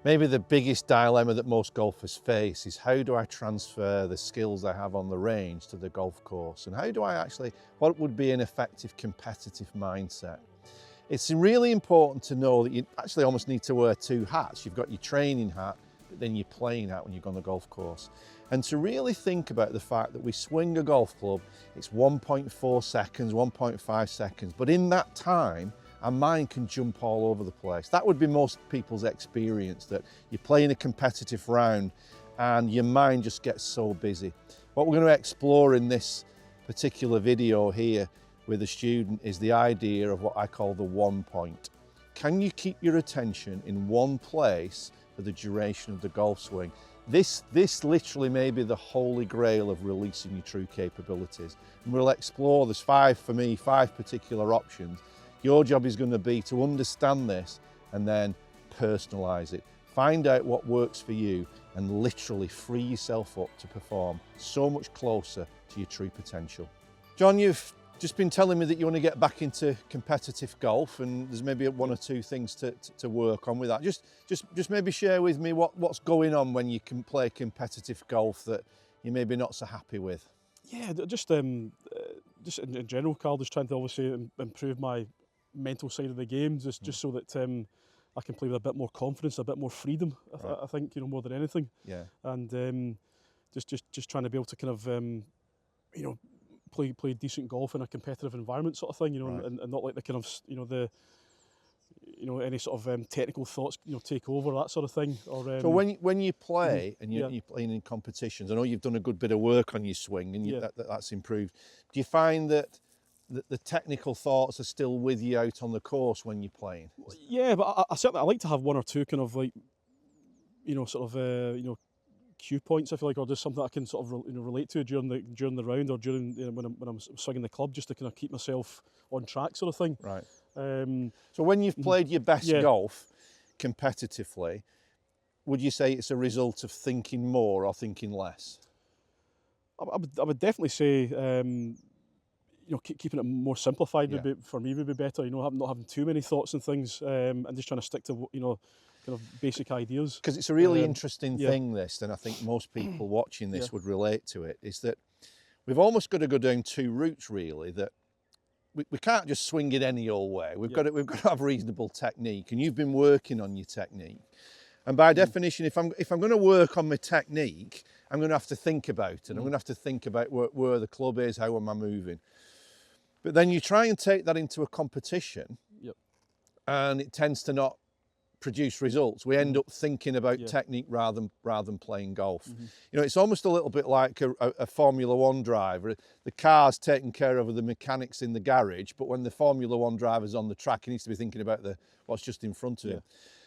Maybe the biggest dilemma that most golfers face is, how do I transfer the skills I have on the range to the golf course? And how do I actually, what would be an effective competitive mindset? It's really important to know that you actually almost need to wear two hats. You've got your training hat, but then your playing hat when you go on the golf course. And to really think about the fact that we swing a golf club, it's 1.4 seconds, 1.5 seconds, but in that time, our mind can jump all over the place. That would be most people's experience, that you're playing a competitive round and your mind just gets so busy. What we're going to explore in this particular video here with a student is the idea of what I call the 1 point. Can you keep your attention in one place for the duration of the golf swing? This literally may be the holy grail of releasing your true capabilities. And we'll explore, there's five particular options. Your job is going to be to understand this and then personalize it. Find out what works for you and literally free yourself up to perform so much closer to your true potential. John, you've just been telling me that you want to get back into competitive golf, and there's maybe one or two things to work on with that. Just maybe share with me what's going on when you can play competitive golf that you're maybe not so happy with. Yeah, just in general, Carl, just trying to obviously improve my mental side of the game, just so that I can play with a bit more confidence, a bit more freedom. I think, you know, more than anything. Yeah. And just trying to be able to kind of you know, play decent golf in a competitive environment, sort of thing. You know, Right. and not like the kind of, you know, any sort of technical thoughts, you know, take over, that sort of thing. Or so when you play and you're playing in competitions, I know you've done a good bit of work on your swing and that's improved. Do you find that the technical thoughts are still with you out on the course when you're playing? Yeah, but I certainly, I like to have one or two kind of like, you know, sort of you know, cue points, I feel like, or just something I can sort of relate to during the round, or during, you know, when I'm swinging the club, just to kind of keep myself on track, sort of thing. Right. So when you've played your best golf competitively, would you say it's a result of thinking more or thinking less? I would definitely say, you know, keeping it more simplified would be, for me, would be better. You know, not having too many thoughts and things, and just trying to stick to, you know, kind of basic ideas. Because it's a really interesting thing, this, and I think most people watching this would relate to it, is that we've almost got to go down two routes, really. That we can't just swing it any old way. We've got to have reasonable technique, and you've been working on your technique. And by definition, if I'm going to work on my technique, I'm going to have to think about it. I'm going to have to think about where the club is, how am I moving. But then you try and take that into a competition, and it tends to not produce results. We end up thinking about technique rather than playing golf. You know, it's almost a little bit like a Formula One driver. The car's taking care of the mechanics in the garage, but when the Formula One driver's on the track, he needs to be thinking about what's just in front of him.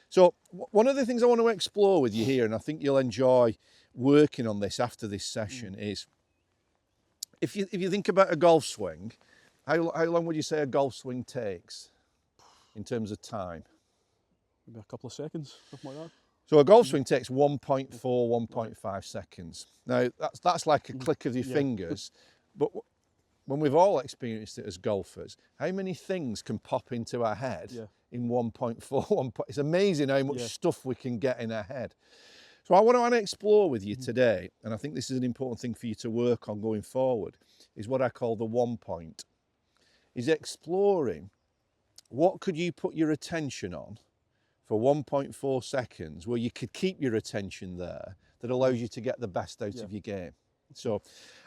So one of the things I want to explore with you here, and I think you'll enjoy working on this after this session, is if you think about a golf swing, how long would you say a golf swing takes in terms of time? Maybe a couple of seconds, something like that. So a golf swing takes 1.4, 1.5 seconds. Now that's like a click of your fingers, but when we've all experienced it as golfers, how many things can pop into our head in 1.4? It's amazing how much stuff we can get in our head. So what I want to explore with you today, and I think this is an important thing for you to work on going forward, is what I call the 1 point. Is exploring what could you put your attention on for 1.4 seconds where you could keep your attention there, that allows you to get the best out of your game. So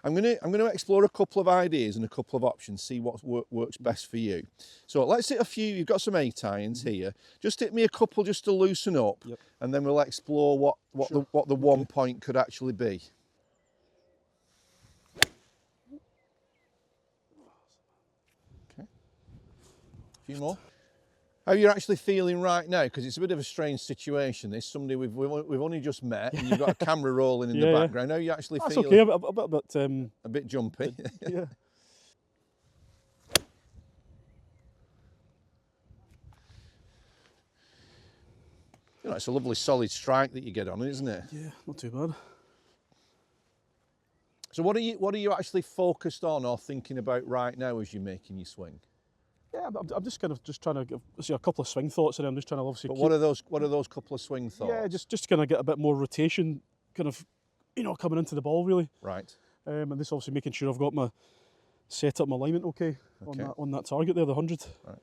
I'm going to explore a couple of ideas and a couple of options, see what works best for you. So let's hit a few. You've got some 8 irons here. Just hit me a couple just to loosen up, and then we'll explore what the 1 point could actually be. Okay. A few more. How you're actually feeling right now, because it's a bit of a strange situation. There's somebody we've only just met, and you've got a camera rolling in the background. How you actually feeling? That's okay, a bit jumpy. Yeah. You know, it's a lovely solid strike that you get on it, isn't it? Yeah, not too bad. So what are you actually focused on or thinking about right now as you're making your swing? Yeah, I'm just kind of trying to see a couple of swing thoughts in it. I'm just trying to obviously But keep, what are those couple of swing thoughts? yeah, just kind of get a bit more rotation, kind of, coming into the ball really. Right. And this obviously making sure I've got my set up, my alignment okay. On that target there, the 100. Right.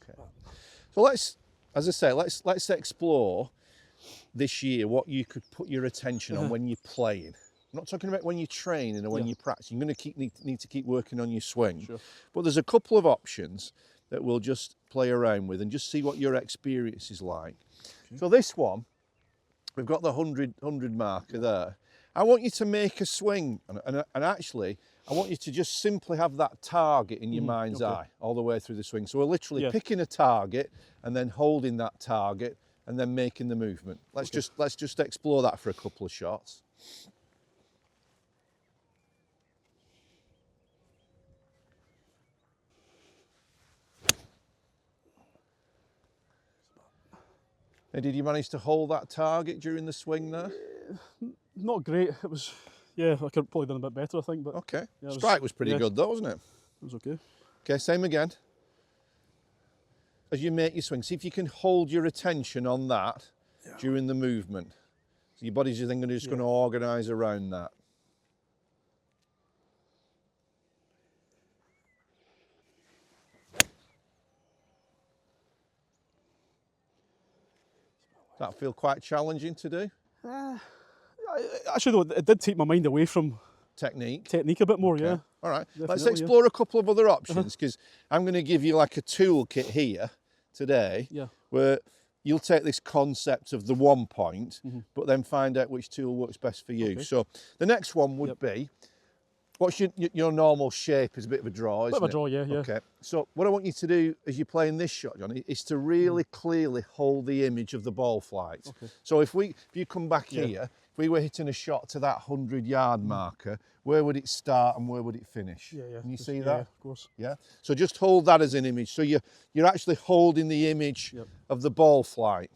Okay. So let's, as I say, let's explore this year what you could put your attention on when you're playing. I'm not talking about when you're training or when you're practicing. You're going to need to keep working on your swing. Sure. But there's a couple of options that we'll just play around with and just see what your experience is like. Okay. So this one, we've got the 100 marker there. I want you to make a swing, and actually, I want you to just simply have that target in your mind's eye all the way through the swing. So we're literally picking a target and then holding that target and then making the movement. Let's just explore that for a couple of shots. Now, did you manage to hold that target during the swing there? Not great. It was, I could have probably done a bit better, I think. But okay. Yeah, Strike was pretty good though, wasn't it? It was okay. Okay, same again. As you make your swing, see if you can hold your attention on that during the movement. So your body's just going to organise around that. Does that feel quite challenging to do? Actually, though, it did take my mind away from technique a bit more. Okay. Yeah. All right. Definitely, Let's explore a couple of other options, because I'm going to give you like a toolkit here today where you'll take this concept of the 1 point, but then find out which tool works best for you. Okay. So the next one would be, what's your normal shape is a bit of a draw, isn't it? Bit of a draw, yeah. Okay. So what I want you to do as you're playing this shot, Johnny, is to really clearly hold the image of the ball flight. Okay. So if you come back here, if we were hitting a shot to that 100-yard marker, where would it start and where would it finish? Yeah. Can you see that? Yeah, of course. Yeah. So just hold that as an image. So you're actually holding the image of the ball flight.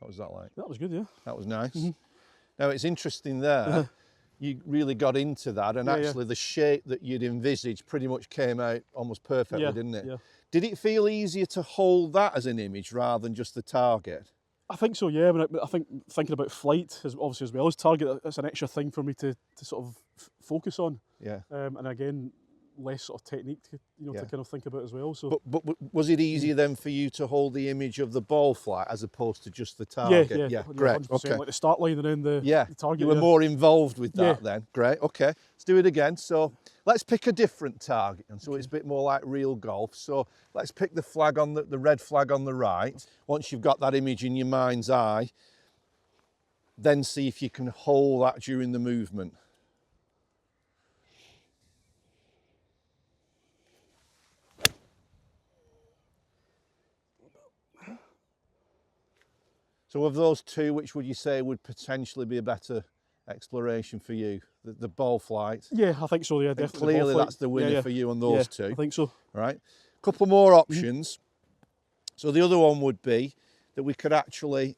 What was that like? That was good, yeah. That was nice. Now it's interesting there, you really got into that, and actually the shape that you'd envisaged pretty much came out almost perfectly, didn't it? Yeah. Did it feel easier to hold that as an image rather than just the target? I think so, yeah. I think thinking about flight, obviously as well as target, it's an extra thing for me to sort of focus on. Yeah. And again, less sort of technique to kind of think about as well. So, but was it easier then for you to hold the image of the ball flight as opposed to just the target? Yeah, great. 100%, okay. like the start line and then the target. You were more involved with that then. Great. Okay. Let's do it again. So let's pick a different target, and so it's a bit more like real golf. So let's pick the flag on the red flag on the right. Once you've got that image in your mind's eye, then see if you can hold that during the movement. So of those two, which would you say would potentially be a better exploration for you? The ball flight? Yeah, I think so, yeah, definitely. Clearly that's the winner for you on those two. I think so. All right, a couple more options. So the other one would be that we could actually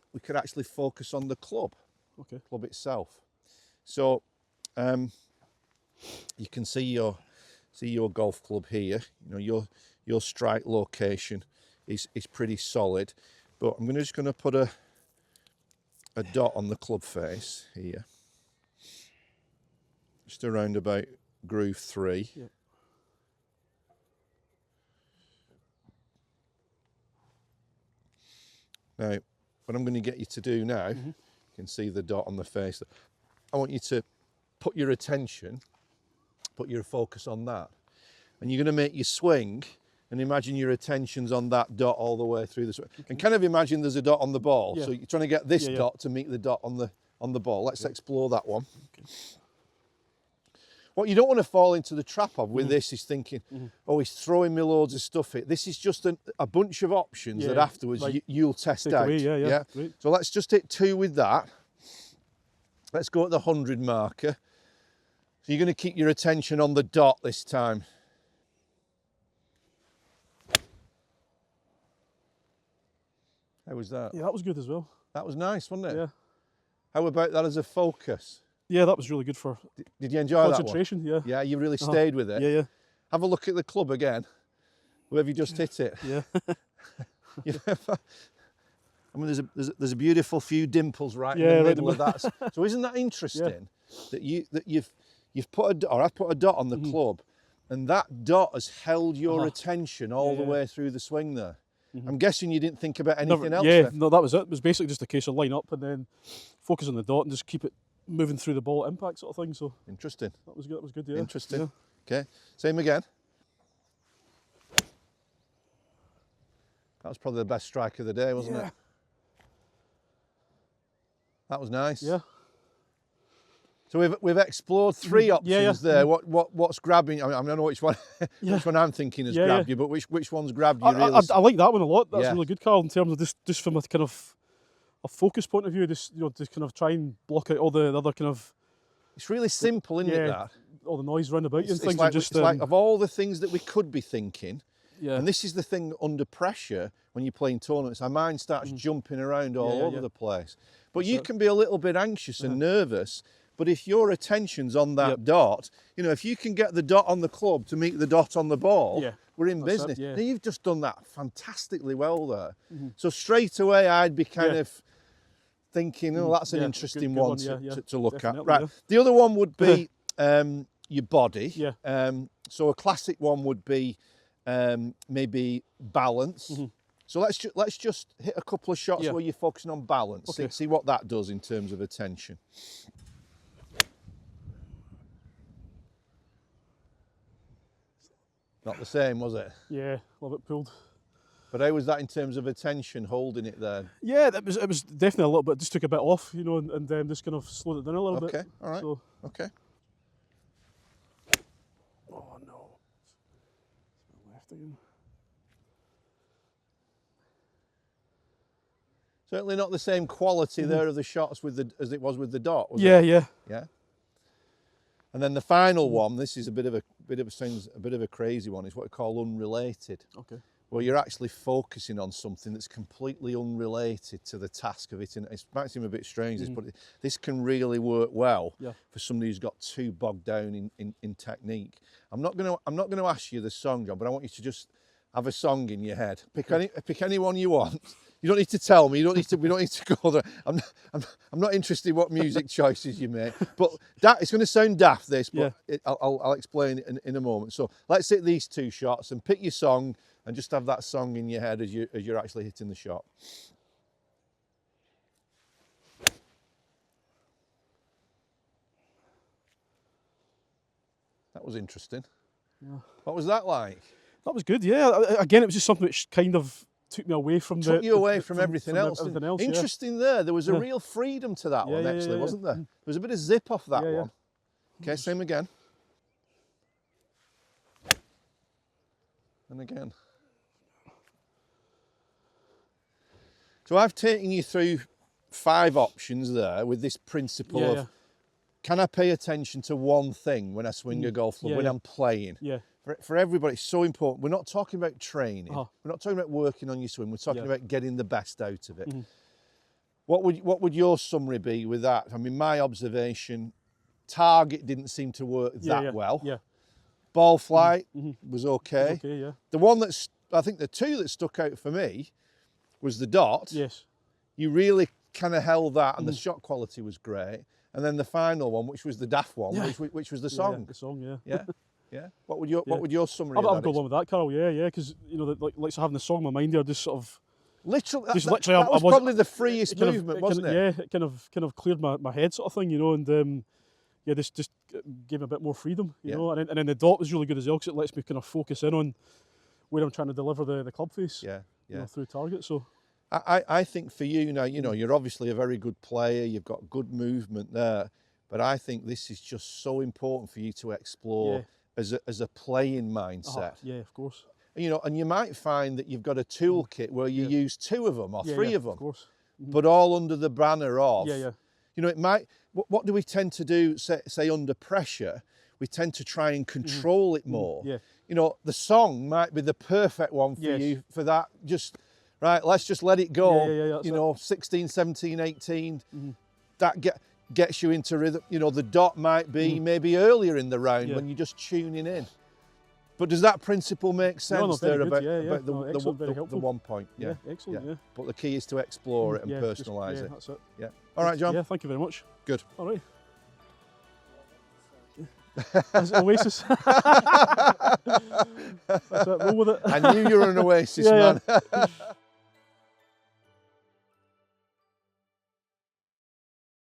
focus on the club, club itself. So you can see your golf club here. Your strike location is pretty solid, but I'm just going to put a dot on the club face here, just around about groove 3. Yep. Now, what I'm going to get you to do now, you can see the dot on the face. I want you to put your attention, put your focus on that. And you're going to make your swing, and imagine your attention's on that dot all the way through the swing. And kind of imagine there's a dot on the ball. So you're trying to get this dot to meet the dot on the ball. Let's explore that one. What you don't want to fall into the trap of with this is thinking, oh, he's throwing me loads of stuff here. This is just a bunch of options that afterwards you'll test out. Away, So let's just hit 2 with that. Let's go at the 100 marker. So you're going to keep your attention on the dot this time. How was that? Yeah, that was good as well. That was nice, wasn't it? Yeah. How about that as a focus? Yeah, that was really good for Did you enjoy that one? concentration. Yeah. Yeah, you really stayed with it. Yeah, yeah, Have a look at the club again. Where have you just hit it? yeah. I mean, there's a beautiful few dimples right in the middle of that. So isn't that interesting that you've put a dot, or I've put a dot on the club, and that dot has held your attention all the way through the swing there. I'm guessing you didn't think about anything else. Yeah, then? no, that was it. It was basically just a case of line up and then focus on the dot and just keep it moving through the ball at impact sort of thing. So Interesting. that was good. That was good. Yeah. Interesting. Yeah. Okay, same again. That was probably the best strike of the day, wasn't it? That was nice. Yeah. So we've explored three options there. What's grabbing? I don't know which one which one I'm thinking has grabbed you, but which one's grabbed you really? I like that one a lot. That's really good, Karl, in terms of just from a kind of a focus point of view. Just just kind of try and block out all the other kind of. It's really simple, isn't it? That all the noise round about you and things. It's like of all the things that we could be thinking. Yeah. And this is the thing under pressure when you're playing tournaments. Our mind starts jumping around all over the place. But you can be a little bit anxious and nervous. But if your attention's on that dot, if you can get the dot on the club to meet the dot on the ball, we're in business. Now, you've just done that fantastically well there. So straight away, I'd be kind of thinking, oh, that's an interesting one to look at. Right. The other one would be your body. Yeah. So a classic one would be maybe balance. So let's just hit a couple of shots where you're focusing on balance. See what that does in terms of attention. Not the same, was it? Yeah, a little bit pulled. But how was that in terms of attention, holding it there? Yeah, it was definitely a little bit. Just took a bit off, and then just kind of slowed it down a little bit. Okay, all right. So, okay. Oh no! It's left again. Certainly not the same quality there of the shots as it was with the dot. Was yeah, it? yeah. Yeah. And then the final one. This is a bit of a crazy one. Is what we call unrelated. Okay. Where you're actually focusing on something that's completely unrelated to the task of it. And it might seem a bit strange, but this can really work well for somebody who's got too bogged down in technique. I'm not going to ask you the song, John, but I want you to just have a song in your head. Pick any one you want. You don't need to tell me. We don't need to go there. I'm not interested in what music choices you make. But it's going to sound daft, this, but I'll explain it in a moment. So let's hit these two shots and pick your song. And just have that song in your head as you're actually hitting the shot. That was interesting. Yeah. What was that like? That was good. Yeah. Again, it was just something which kind of took me away from everything else. Interesting there. There was a real freedom to that one, actually, wasn't there? There was a bit of zip off that one. Okay, same again. And again. So I've taken you through 5 options there with this principle of, can I pay attention to one thing when I swing a golf club, when I'm playing? Yeah. For everybody, it's so important. We're not talking about training. We're not talking about working on your swing. We're talking about getting the best out of it. What would your summary be with that? I mean, my observation, target didn't seem to work that well. Yeah. Ball flight was okay. Okay, yeah. The one I think the two that stuck out for me was the dot. Yes. You really kind of held that, and the shot quality was great. And then the final one, which was the daft one, which was the song. Yeah, the song, yeah. Yeah. What would your summary? I've gone along with that, Karl. Yeah, because like having the song in my mind there, just sort of. Literally, that was probably the freest movement, wasn't it? Yeah, it kind of cleared my head, sort of thing, and just gave me a bit more freedom, you know. And then the dot was really good as well, because it lets me kind of focus in on where I'm trying to deliver the club face. Yeah. Through target. So I think for you now, you're obviously a very good player. You've got good movement there, but I think this is just so important for you to explore as a playing mindset. Yeah, of course. And you might find that you've got a toolkit where you use 2 of them or 3 of them, of course. But all under the banner of. Yeah. It might. What do we tend to do? Say under pressure, we tend to try and control it more. Yeah. The song might be the perfect one for you for that. Just right, let's just let it go. That's you it. know, 16, 17, 18. Mm-hmm. That gets you into rhythm. You know, the dot might be maybe earlier in the round when you're just tuning in. But does that principle make sense very there good. about Very the 1 point? Yeah, excellent. Yeah. But the key is to explore it and personalise it. That's it. Yeah. All right, John. Yeah, thank you very much. Good. All right. That's Oasis. That's it. Roll with it. I knew you were an Oasis man.